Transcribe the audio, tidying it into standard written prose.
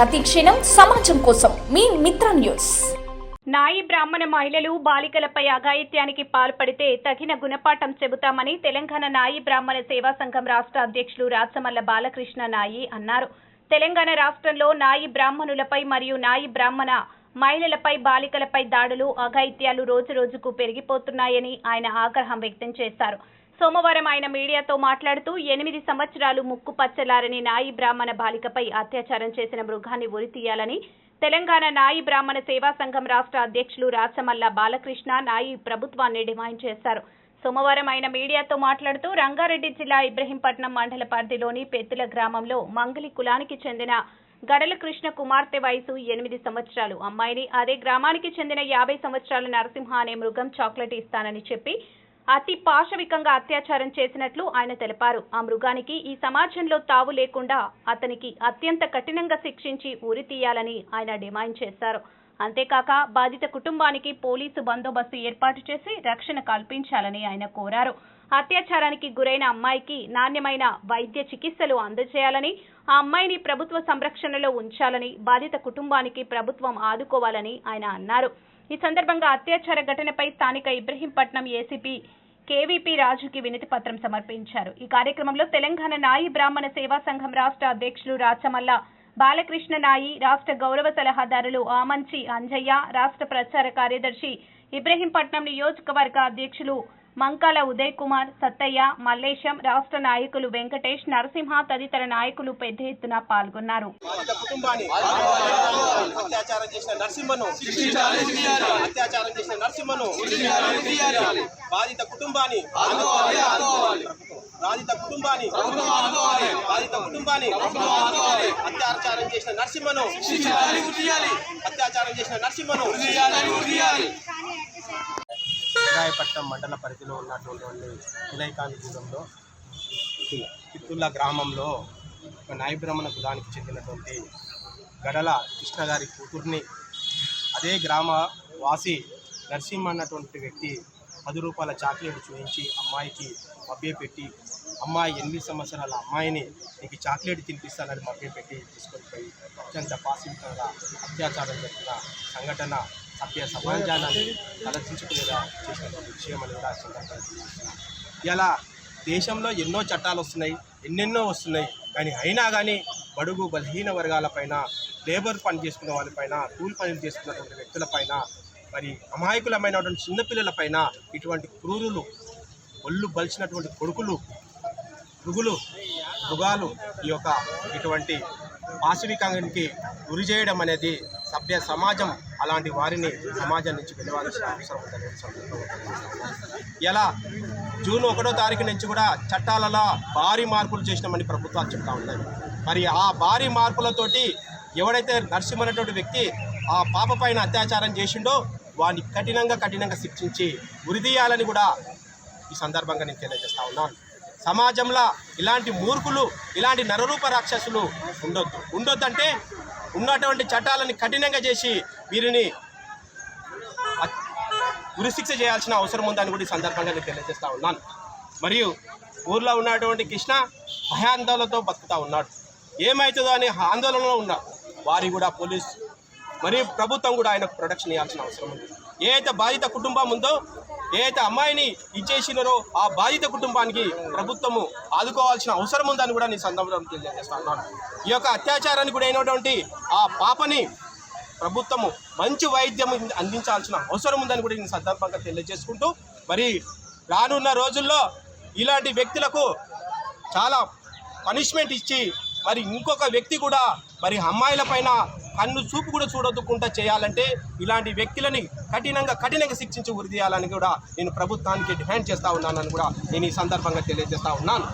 ప్రతి క్షణం సమాజం కోసం మీ మిత్ర న్యూస్. నాయి బ్రాహ్మణ మహిళలు బాలికలపై అఘాయిత్యానికి పాల్పడితే తగిన గుణపాఠం చెబుతామని తెలంగాణ నాయి బ్రాహ్మణ సేవా సంఘం రాష్ట్ర అధ్యక్షులు రాచమల్ల బాలకృష్ణ నాయి అన్నారు. తెలంగాణ రాష్ట్రంలో నాయి బ్రాహ్మణులపై మరియు నాయి బ్రాహ్మణ మహిళలపై బాలికలపై దాడులు అఘాయిత్యాలు రోజురోజుకు పెరిగిపోతున్నాయని ఆయన ఆగ్రహం వ్యక్తం చేశారు. సోమవారం ఆయన మీడియాతో మాట్లాడుతూ 8 సంవత్సరాలు ముక్కు పచ్చలారని నాయి బ్రాహ్మణ బాలికపై అత్యాచారం చేసిన మృగాన్ని ఉరితీయాలని తెలంగాణ నాయి బ్రాహ్మణ సేవా సంఘం రాష్ట్ర అధ్యక్షులు రాచమల్ల బాలకృష్ణ నాయి ప్రభుత్వాన్ని డిమాండ్ చేశారు. సోమవారం ఆయన మీడియాతో మాట్లాడుతూ రంగారెడ్డి జిల్లా ఇబ్రహీంపట్నం మండల పరిధిలోని పెత్తుల గ్రామంలో మంగళి కులానికి చెందిన గడల కృష్ణ కుమార్తె వయసు 8 సంవత్సరాలు అమ్మాయిని అదే గ్రామానికి చెందిన 50 సంవత్సరాల నరసింహ అనే మృగం చాక్లెట్ ఇస్తానని చెప్పి అతి పాశవికంగా అత్యాచారం చేసినట్లు ఆయన తెలిపారు. ఆ మృగానికి ఈ సమాజంలో తావు లేకుండా అతనికి అత్యంత కఠినంగా శిక్షించి ఉరి తీయాలని ఆయన డిమాండ్ చేశారు. అంతేకాక బాధిత కుటుంబానికి పోలీసు బందోబస్తు ఏర్పాటు చేసి రక్షణ కల్పించాలని ఆయన కోరారు. అత్యాచారానికి గురైన అమ్మాయికి నాణ్యమైన వైద్య చికిత్సలు అందజేయాలని, ఆ అమ్మాయిని ప్రభుత్వ సంరక్షణలో ఉంచాలని, బాధిత కుటుంబానికి ప్రభుత్వం ఆదుకోవాలని ఆయన అన్నారు. ఈ సందర్భంగా అత్యాచార ఘటనపై స్థానిక ఇబ్రహీంపట్నం ఏసీపీ కేవీపీ రాజుకి వినతి పత్రం సమర్పించారు. ఈ కార్యక్రమంలో తెలంగాణ నాయి బ్రాహ్మణ సేవా సంఘం రాష్ట్ర అధ్యక్షులు రాచమల్ల బాలకృష్ణ నాయి, రాష్ట్ర గౌరవ సలహాదారులు ఆమంచి అంజయ్య, రాష్ట్ర ప్రచార కార్యదర్శి ఇబ్రహీంపట్నం నియోజకవర్గ అధ్యక్షులు మంకాల ఉదయ్ కుమార్, సత్తయ్య, మల్లేశం, రాష్ట్ర నాయకులు వెంకటేష్, నరసింహ తదితర నాయకులు పెద్ద ఎత్తున పాల్గొన్నారు. బాధిత కుటుంబాన్ని అత్యాచారం చేసిన నరసింహను రాయపట్నం మండల పరిధిలో ఉన్నటువంటి వినాయకానుగూలంలో పిత్తుల గ్రామంలో ఒక నాయి బ్రాహ్మణ కులానికి చెందినటువంటి గడల కృష్ణ గారి కూతుర్ని అదే గ్రామ వాసి నరసింహ అన్నటువంటి వ్యక్తి 10 రూపాయల చాక్లెట్ చూపించి అమ్మాయికి మభ్యపెట్టి, అమ్మాయి 8 సంవత్సరాల అమ్మాయిని నీకు చాక్లెట్ తినిపిస్తానని మభ్యపెట్టి తీసుకొని పోయి అత్యంత పాశవికంగా అత్యాచారం జరిగిన సంఘటన సభ్య సమాజాన్ని తలదించుకునేలా చేసినటువంటి విషయం అని కూడా ఇలా దేశంలో ఎన్నో చట్టాలు వస్తున్నాయి, ఎన్నెన్నో వస్తున్నాయి. కానీ అయినా కానీ బడుగు బలహీన వర్గాలపైన, లేబర్ పని చేసుకునే వాళ్ళపైన, కూలి పనులు చేసుకున్నటువంటి వ్యక్తులపైన, మరి అమాయకులమైనటువంటి చిన్నపిల్లలపైన ఇటువంటి క్రూరులు, ఒళ్ళు బలిచినటువంటి కొడుకులు, మృగాలు ఈ యొక్క ఇటువంటి పాశవికానికి గురి చేయడం అనేది సభ్య సమాజం అలాంటి వారిని సమాజం నుంచి వెలువాల్సిన అవసరం ఉందనే సందర్భంగా ఇలా జూన్ 1వ తారీఖు నుంచి కూడా చట్టాలలో భారీ మార్పులు చేసినామని ప్రభుత్వాలు చెప్తా ఉన్నాయి. మరి ఆ భారీ మార్పులతోటి ఎవడైతే నరసింహ అనేటువంటి వ్యక్తి ఆ పాప పైన అత్యాచారం చేసిండో వాడిని కఠినంగా శిక్షించి ఉరిదీయాలని కూడా ఈ సందర్భంగా నేను తెలియజేస్తా ఉన్నాను. సమాజంలో ఇలాంటి మూర్ఖులు, ఇలాంటి నరరూప రాక్షసులు ఉండొద్దంటే ఉన్నటువంటి చట్టాలను కఠినంగా చేసి వీరిని ఉరిశిక్ష చేయాల్సిన అవసరం ఉందని కూడా ఈ సందర్భంగా నేను తెలియజేస్తా ఉన్నాను. మరియు ఊర్లో ఉన్నటువంటి కృష్ణ భయాందోళనతో బతుకుతూ ఉన్నాడు. ఏమవుతుందో అని ఆందోళనలో ఉన్నారు. వారి కూడా పోలీసు మరియు ప్రభుత్వం కూడా ఆయనకు ప్రొటెక్షన్ ఇవ్వాల్సిన అవసరం ఉంది. ఏదైతే బాధిత కుటుంబం ఉందో, ఏదైతే అమ్మాయిని ఇచ్చేసినారో ఆ బాధిత కుటుంబానికి ప్రభుత్వము ఆదుకోవాల్సిన అవసరం ఉందని కూడా నేను సందర్భంగా తెలియజేస్తా ఉన్నాను. ఈ యొక్క అత్యాచారానికి కూడా అయినటువంటి ఆ పాపని ప్రభుత్వము మంచి వైద్యం అందించాల్సిన అవసరం ఉందని కూడా నేను సందర్భంగా తెలియజేసుకుంటూ, మరి రానున్న రోజుల్లో ఇలాంటి వ్యక్తులకు చాలా పనిష్మెంట్ ఇచ్చి మరి ఇంకొక వ్యక్తి కూడా మరి అమ్మాయిల పైన కన్ను చూపు కూడా చూడొద్దుకుంటా చేయాలంటే ఇలాంటి వ్యక్తులని కఠినంగా శిక్షించి ఉరి తీయాలని కూడా నేను ప్రభుత్వానికి డిమాండ్ చేస్తూ ఉన్నానని కూడా నేను ఈ సందర్భంగా తెలియజేస్తా ఉన్నాను.